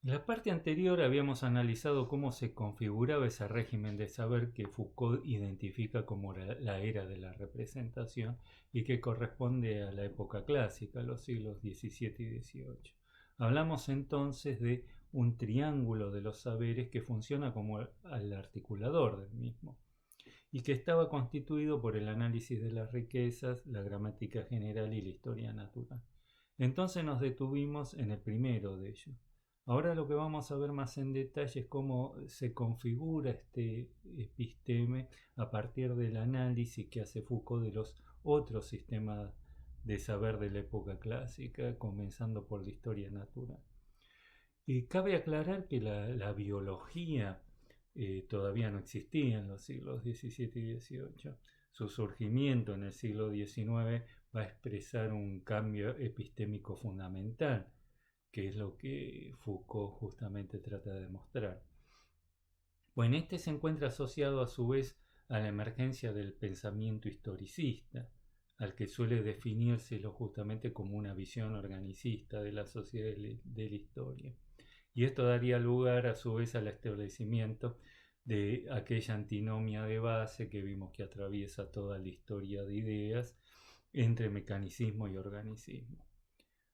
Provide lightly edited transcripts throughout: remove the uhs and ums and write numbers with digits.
En la parte anterior habíamos analizado cómo se configuraba ese régimen de saber que Foucault identifica como la era de la representación y que corresponde a la época clásica, los siglos XVII y XVIII. Hablamos entonces de un triángulo de los saberes que funciona como el articulador del mismo y que estaba constituido por el análisis de las riquezas, la gramática general y la historia natural. Entonces nos detuvimos en el primero de ellos. Ahora lo que vamos a ver más en detalle es cómo se configura este episteme a partir del análisis que hace Foucault de los otros sistemas de saber de la época clásica, comenzando por la historia natural. Y cabe aclarar que la biología todavía no existía en los siglos XVII y XVIII. Su surgimiento en el siglo XIX va a expresar un cambio epistémico fundamental, que es lo que Foucault justamente trata de demostrar. Bueno, este se encuentra asociado a su vez a la emergencia del pensamiento historicista, al que suele definírselo justamente como una visión organicista de la sociedad de la historia. Y esto daría lugar a su vez al establecimiento de aquella antinomia de base que vimos que atraviesa toda la historia de ideas entre mecanicismo y organicismo.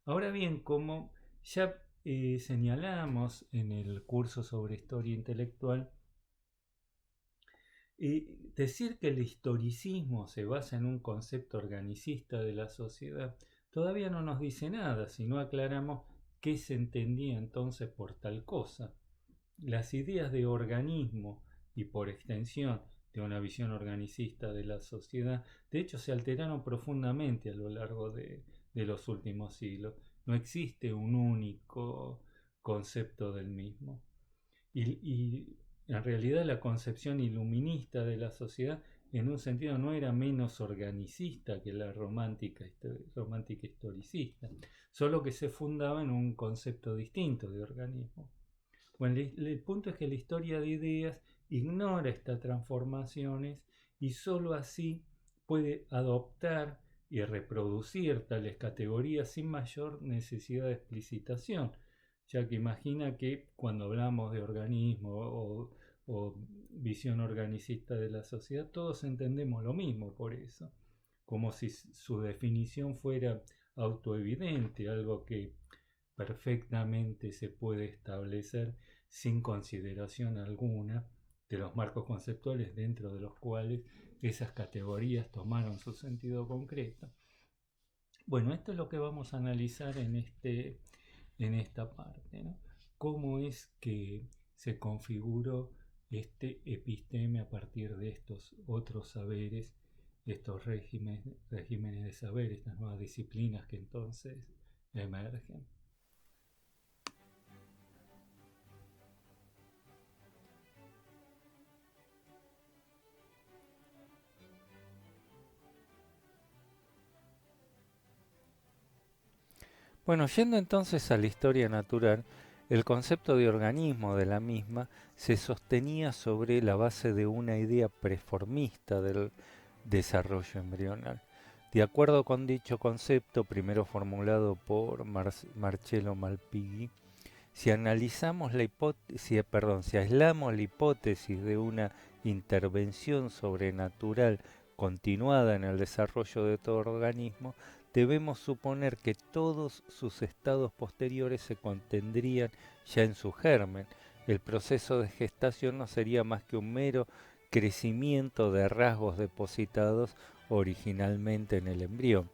Ahora bien, como ya señalamos en el curso sobre historia intelectual, decir que el historicismo se basa en un concepto organicista de la sociedad todavía no nos dice nada si no aclaramos qué se entendía entonces por tal cosa. Las ideas de organismo y por extensión de una visión organicista de la sociedad, de hecho se alteraron profundamente a lo largo de los últimos siglos. No existe un único concepto del mismo. Y en realidad la concepción iluminista de la sociedad en un sentido no era menos organicista que la romántica historicista, solo que se fundaba en un concepto distinto de organismo. Bueno, el punto es que la historia de ideas ignora estas transformaciones y sólo así puede adoptar y reproducir tales categorías sin mayor necesidad de explicitación, ya que imagina que cuando hablamos de organismo o visión organicista de la sociedad, todos entendemos lo mismo por eso, como si su definición fuera autoevidente, algo que perfectamente se puede establecer sin consideración alguna de los marcos conceptuales dentro de los cuales esas categorías tomaron su sentido concreto. Bueno, esto es lo que vamos a analizar en esta parte, ¿no? Cómo es que se configuró este episteme a partir de estos otros saberes, estos regímenes de saber, estas nuevas disciplinas que entonces emergen. Bueno, yendo entonces a la historia natural, el concepto de organismo de la misma se sostenía sobre la base de una idea preformista del desarrollo embrional. De acuerdo con dicho concepto, primero formulado por Marcello Malpighi, si analizamos la si aislamos la hipótesis de una intervención sobrenatural continuada en el desarrollo de todo organismo, debemos suponer que todos sus estados posteriores se contendrían ya en su germen. El proceso de gestación no sería más que un mero crecimiento de rasgos depositados originalmente en el embrión.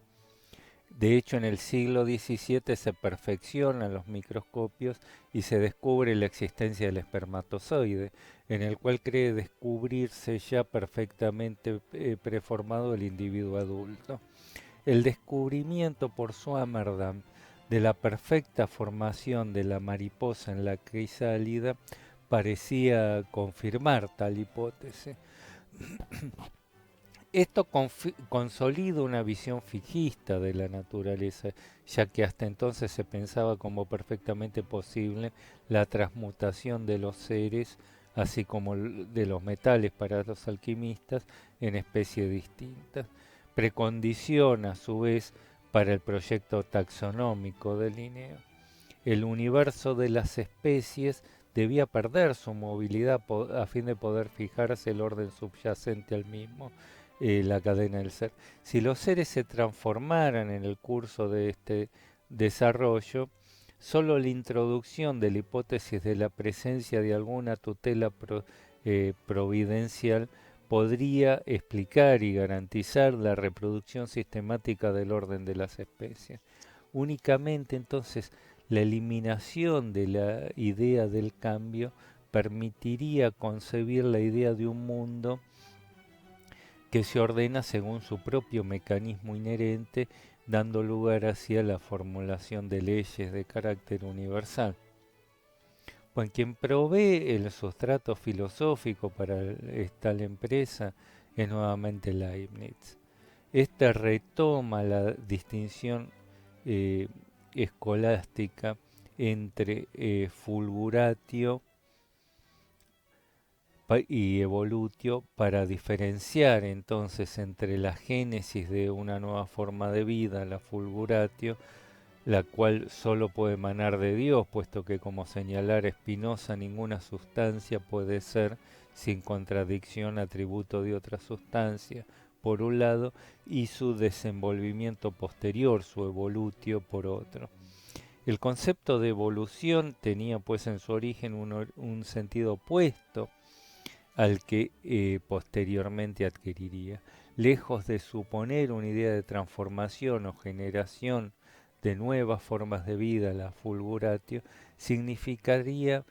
De hecho, en el siglo XVII se perfeccionan los microscopios y se descubre la existencia del espermatozoide, en el cual cree descubrirse ya perfectamente preformado el individuo adulto. El descubrimiento por Swammerdam de la perfecta formación de la mariposa en la crisálida parecía confirmar tal hipótesis. Esto consolida una visión fijista de la naturaleza, ya que hasta entonces se pensaba como perfectamente posible la transmutación de los seres, así como de los metales para los alquimistas, en especies distintas. Precondiciona a su vez para el proyecto taxonómico de Linneo. el universo de las especies debía perder su movilidad a fin de poder fijarse el orden subyacente al mismo, la cadena del ser. Si los seres se transformaran en el curso de este desarrollo, solo la introducción de la hipótesis de la presencia de alguna tutela providencial podría explicar y garantizar la reproducción sistemática del orden de las especies. Únicamente entonces la eliminación de la idea del cambio permitiría concebir la idea de un mundo que se ordena según su propio mecanismo inherente, dando lugar hacia la formulación de leyes de carácter universal. Pues quien provee el sustrato filosófico para tal empresa es nuevamente Leibniz. Esta retoma la distinción escolástica entre fulguratio y evolutio para diferenciar entonces entre la génesis de una nueva forma de vida, la fulguratio, la cual solo puede emanar de Dios, puesto que, como señalara Spinoza, ninguna sustancia puede ser sin contradicción atributo de otra sustancia, por un lado, y su desenvolvimiento posterior, su evolutio, por otro. El concepto de evolución tenía pues en su origen un sentido opuesto al que posteriormente adquiriría. Lejos de suponer una idea de transformación o generación de nuevas formas de vida, la fulguratio, significaba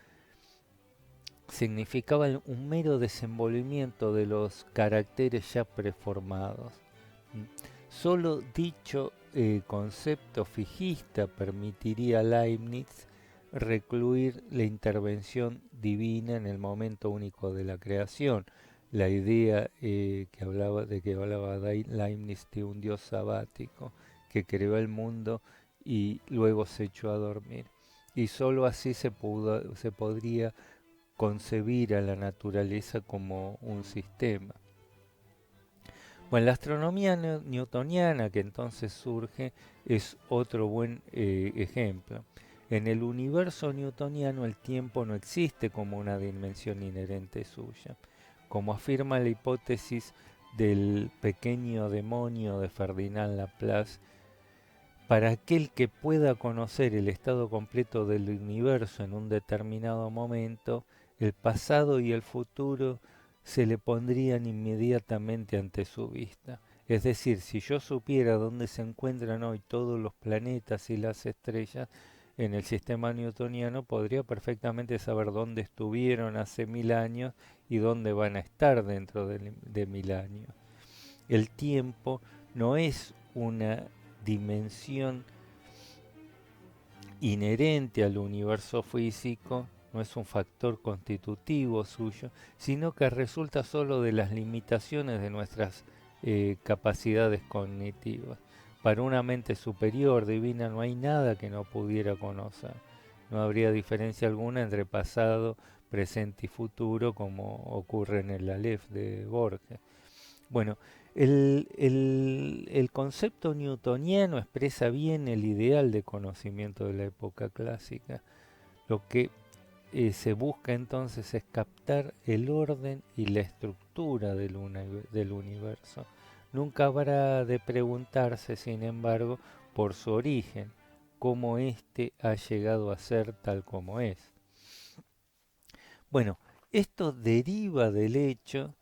un mero desenvolvimiento de los caracteres ya preformados. Solo dicho concepto fijista permitiría a Leibniz recluir la intervención divina en el momento único de la creación. La idea que hablaba Leibniz de un Dios sabático que creó el mundo y luego se echó a dormir. Y sólo así se podría concebir a la naturaleza como un sistema. Bueno, la astronomía newtoniana que entonces surge es otro buen ejemplo. En el universo newtoniano el tiempo no existe como una dimensión inherente suya. Como afirma la hipótesis del pequeño demonio de Ferdinand Laplace, para aquel que pueda conocer el estado completo del universo en un determinado momento, el pasado y el futuro se le pondrían inmediatamente ante su vista. Es decir, si yo supiera dónde se encuentran hoy todos los planetas y las estrellas en el sistema newtoniano, podría perfectamente saber dónde estuvieron hace 1000 años y dónde van a estar dentro de 1000 años. El tiempo no es una dimensión inherente al universo físico, no es un factor constitutivo suyo, sino que resulta solo de las limitaciones de nuestras capacidades cognitivas. Para una mente superior, divina, no hay nada que no pudiera conocer. No habría diferencia alguna entre pasado, presente y futuro, como ocurre en el Aleph de Borges. Bueno, el concepto newtoniano expresa bien el ideal de conocimiento de la época clásica. Lo que se busca entonces es captar el orden y la estructura del universo. Nunca habrá de preguntarse, sin embargo, por su origen, cómo éste ha llegado a ser tal como es. Bueno, esto deriva del hecho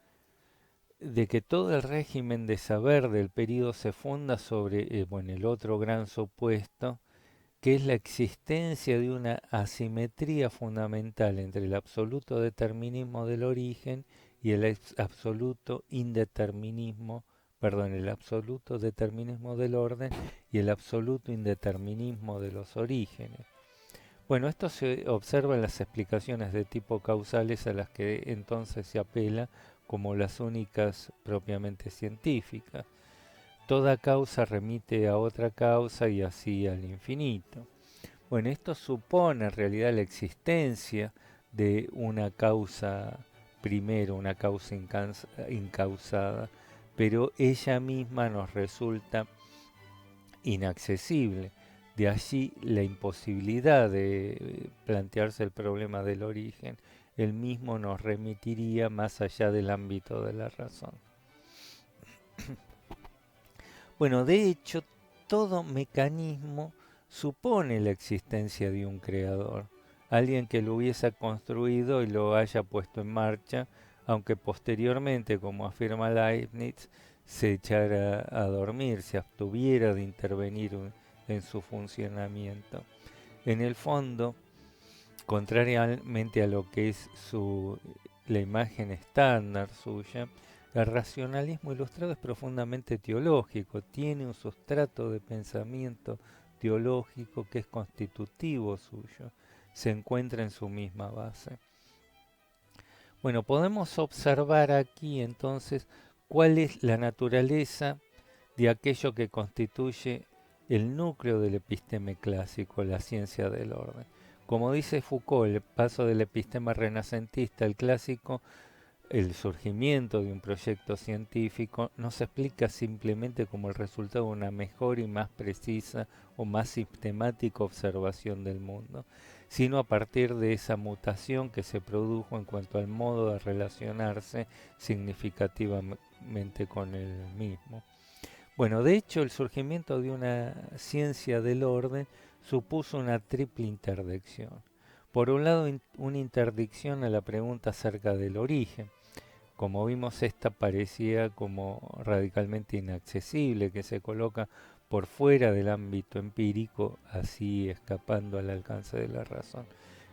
de que todo el régimen de saber del período se funda sobre el otro gran supuesto, que es la existencia de una asimetría fundamental entre el absoluto determinismo del origen y el absoluto el absoluto determinismo del orden y el absoluto indeterminismo de los orígenes. Bueno, esto se observa en las explicaciones de tipo causales a las que entonces se apela como las únicas propiamente científicas. Toda causa remite a otra causa y así al infinito. Bueno, esto supone en realidad la existencia de una causa primero, una causa incausada, pero ella misma nos resulta inaccesible. De allí la imposibilidad de plantearse el problema del origen. El mismo nos remitiría más allá del ámbito de la razón. Bueno, de hecho, todo mecanismo supone la existencia de un creador, alguien que lo hubiese construido y lo haya puesto en marcha, aunque posteriormente, como afirma Leibniz, se echara a dormir, se abstuviera de intervenir en su funcionamiento. En el fondo, contrariamente a lo que es la imagen estándar suya, el racionalismo ilustrado es profundamente teológico, tiene un sustrato de pensamiento teológico que es constitutivo suyo, se encuentra en su misma base. Bueno, podemos observar aquí entonces cuál es la naturaleza de aquello que constituye el núcleo del episteme clásico, la ciencia del orden. Como dice Foucault, el paso del epistema renacentista al clásico, el surgimiento de un proyecto científico, no se explica simplemente como el resultado de una mejor y más precisa o más sistemática observación del mundo, sino a partir de esa mutación que se produjo en cuanto al modo de relacionarse significativamente con el mismo. Bueno, de hecho, el surgimiento de una ciencia del orden supuso una triple interdicción. Por un lado, una interdicción a la pregunta acerca del origen. Como vimos, esta parecía como radicalmente inaccesible, que se coloca por fuera del ámbito empírico, así escapando al alcance de la razón.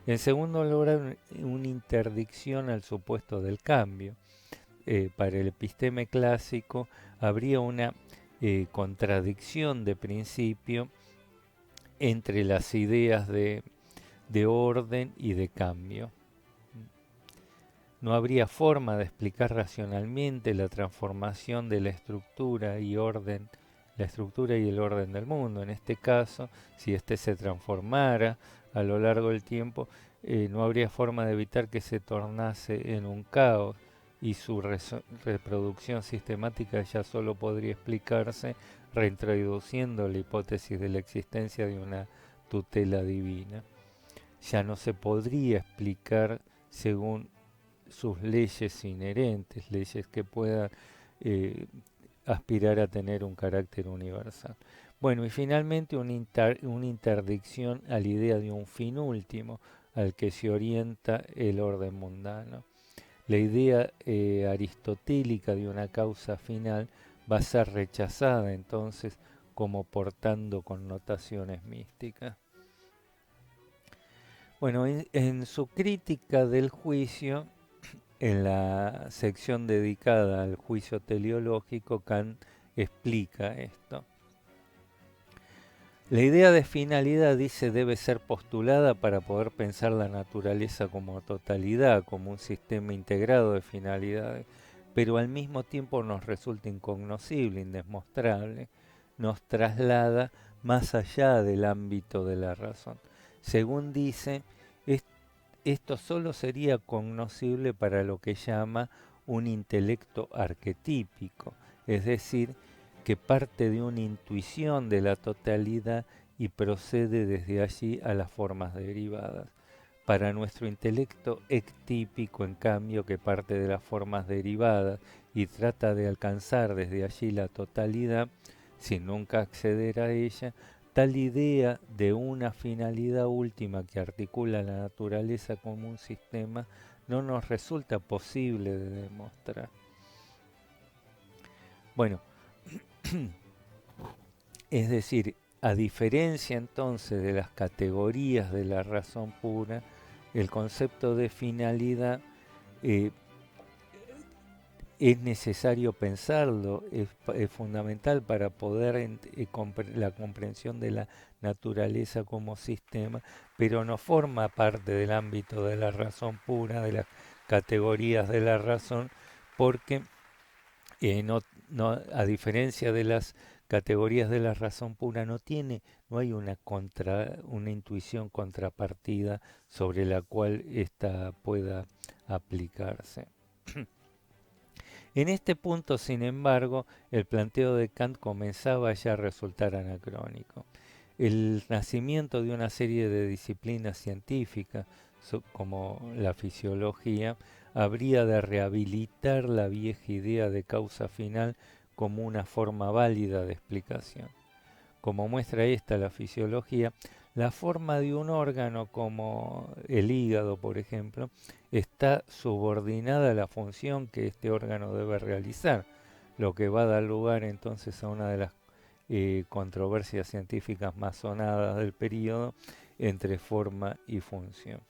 En segundo lugar, una interdicción al supuesto del cambio. Para el episteme clásico habría una contradicción de principio entre las ideas de orden y de cambio. No habría forma de explicar racionalmente la transformación de la estructura y el orden del mundo. En este caso, si éste se transformara a lo largo del tiempo, no habría forma de evitar que se tornase en un caos y su reproducción sistemática ya solo podría explicarse reintroduciendo la hipótesis de la existencia de una tutela divina. Ya no se podría explicar según sus leyes inherentes, leyes que puedan aspirar a tener un carácter universal. Bueno, y finalmente una interdicción a la idea de un fin último al que se orienta el orden mundano. La idea aristotélica de una causa final va a ser rechazada entonces como portando connotaciones místicas. Bueno, en su crítica del juicio, en la sección dedicada al juicio teleológico, Kant explica esto. La idea de finalidad, dice, debe ser postulada para poder pensar la naturaleza como totalidad, como un sistema integrado de finalidades, pero al mismo tiempo nos resulta incognoscible, indemostrable, nos traslada más allá del ámbito de la razón. Según dice, esto solo sería cognoscible para lo que llama un intelecto arquetípico, es decir, que parte de una intuición de la totalidad y procede desde allí a las formas derivadas. Para nuestro intelecto ectípico, en cambio, que parte de las formas derivadas y trata de alcanzar desde allí la totalidad, sin nunca acceder a ella, tal idea de una finalidad última que articula la naturaleza como un sistema no nos resulta posible de demostrar. Bueno, es decir, a diferencia entonces de las categorías de la razón pura, el concepto de finalidad es necesario pensarlo, es fundamental para poder la comprensión de la naturaleza como sistema, pero no forma parte del ámbito de la razón pura, de las categorías de la razón, porque a diferencia de las categorías de la razón pura, no hay una intuición contrapartida sobre la cual ésta pueda aplicarse. En este punto, sin embargo, el planteo de Kant comenzaba ya a resultar anacrónico. el nacimiento de una serie de disciplinas científicas, como la fisiología, habría de rehabilitar la vieja idea de causa final como una forma válida de explicación. Como muestra esta la fisiología, la forma de un órgano como el hígado, por ejemplo, está subordinada a la función que este órgano debe realizar, lo que va a dar lugar entonces a una de las controversias científicas más sonadas del periodo entre forma y función.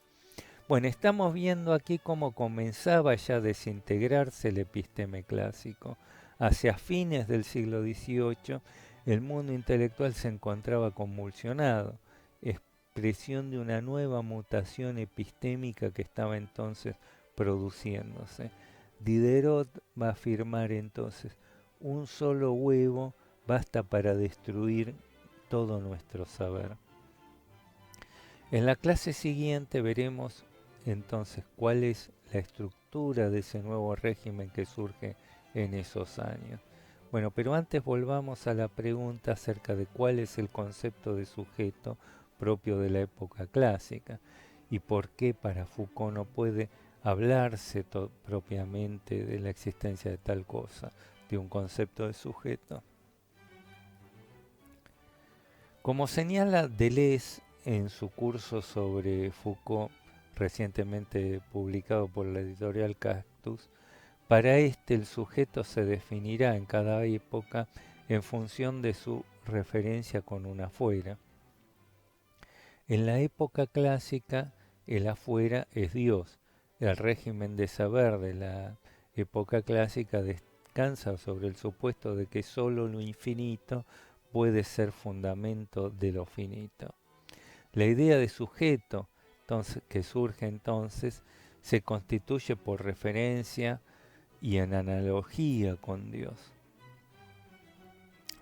Bueno, estamos viendo aquí cómo comenzaba ya a desintegrarse el episteme clásico. Hacia fines del siglo XVIII, el mundo intelectual se encontraba convulsionado, expresión de una nueva mutación epistémica que estaba entonces produciéndose. Diderot va a afirmar entonces, un solo huevo basta para destruir todo nuestro saber. En la clase siguiente veremos entonces cuál es la estructura de ese nuevo régimen que surge en esos años. Bueno, pero antes volvamos a la pregunta acerca de cuál es el concepto de sujeto propio de la época clásica y por qué para Foucault no puede hablarse propiamente de la existencia de tal cosa, de un concepto de sujeto. Como señala Deleuze en su curso sobre Foucault, recientemente publicado por la editorial Cactus, para este el sujeto se definirá en cada época en función de su referencia con un afuera. En la época clásica, el afuera es Dios. El régimen de saber de la época clásica descansa sobre el supuesto de que sólo lo infinito puede ser fundamento de lo finito. La idea de sujeto que surge entonces se constituye por referencia y en analogía con Dios.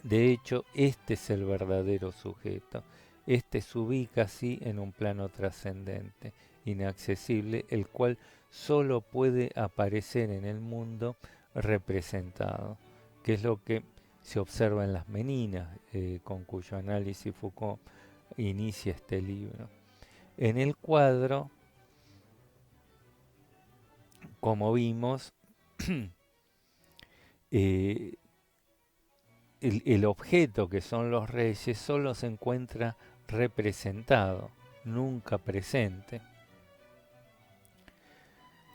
De hecho, este es el verdadero sujeto. Este se ubica así en un plano trascendente, inaccesible, el cual solo puede aparecer en el mundo representado, que es lo que se observa en las meninas, con cuyo análisis Foucault inicia este libro. En el cuadro, como vimos, el objeto que son los reyes solo se encuentra representado, nunca presente.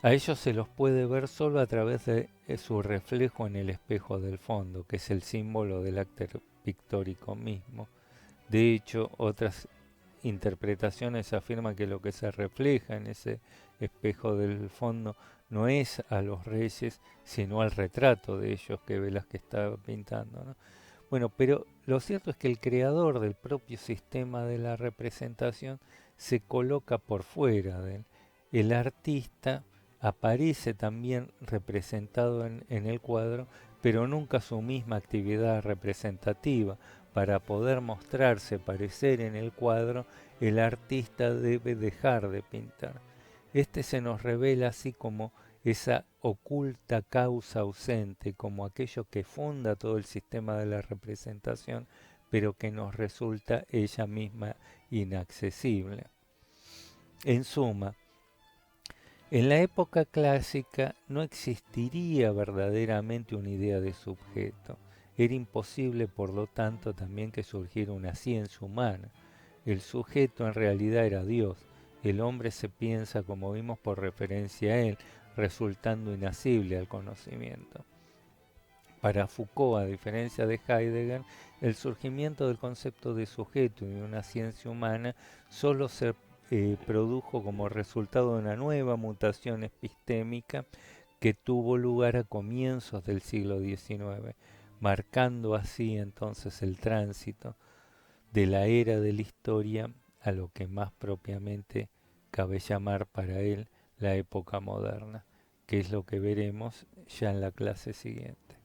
A ellos se los puede ver solo a través de su reflejo en el espejo del fondo, que es el símbolo del acto pictórico mismo. De hecho, otras interpretaciones afirman que lo que se refleja en ese espejo del fondo no es a los reyes, sino al retrato de ellos que Velázquez estaba pintando, ¿no? Bueno, pero lo cierto es que el creador del propio sistema de la representación se coloca por fuera de él. El artista aparece también representado en el cuadro, pero nunca su misma actividad representativa. Para poder mostrarse, parecer en el cuadro, el artista debe dejar de pintar. Este se nos revela así como esa oculta causa ausente, como aquello que funda todo el sistema de la representación, pero que nos resulta ella misma inaccesible. En suma, en la época clásica no existiría verdaderamente una idea de sujeto. Era imposible, por lo tanto, también que surgiera una ciencia humana. El sujeto en realidad era Dios. El hombre se piensa, como vimos, por referencia a él, resultando inasible al conocimiento. Para Foucault, a diferencia de Heidegger, el surgimiento del concepto de sujeto y de una ciencia humana solo se produjo como resultado de una nueva mutación epistémica que tuvo lugar a comienzos del siglo XIX, marcando así entonces el tránsito de la era de la historia a lo que más propiamente cabe llamar para él la época moderna, que es lo que veremos ya en la clase siguiente.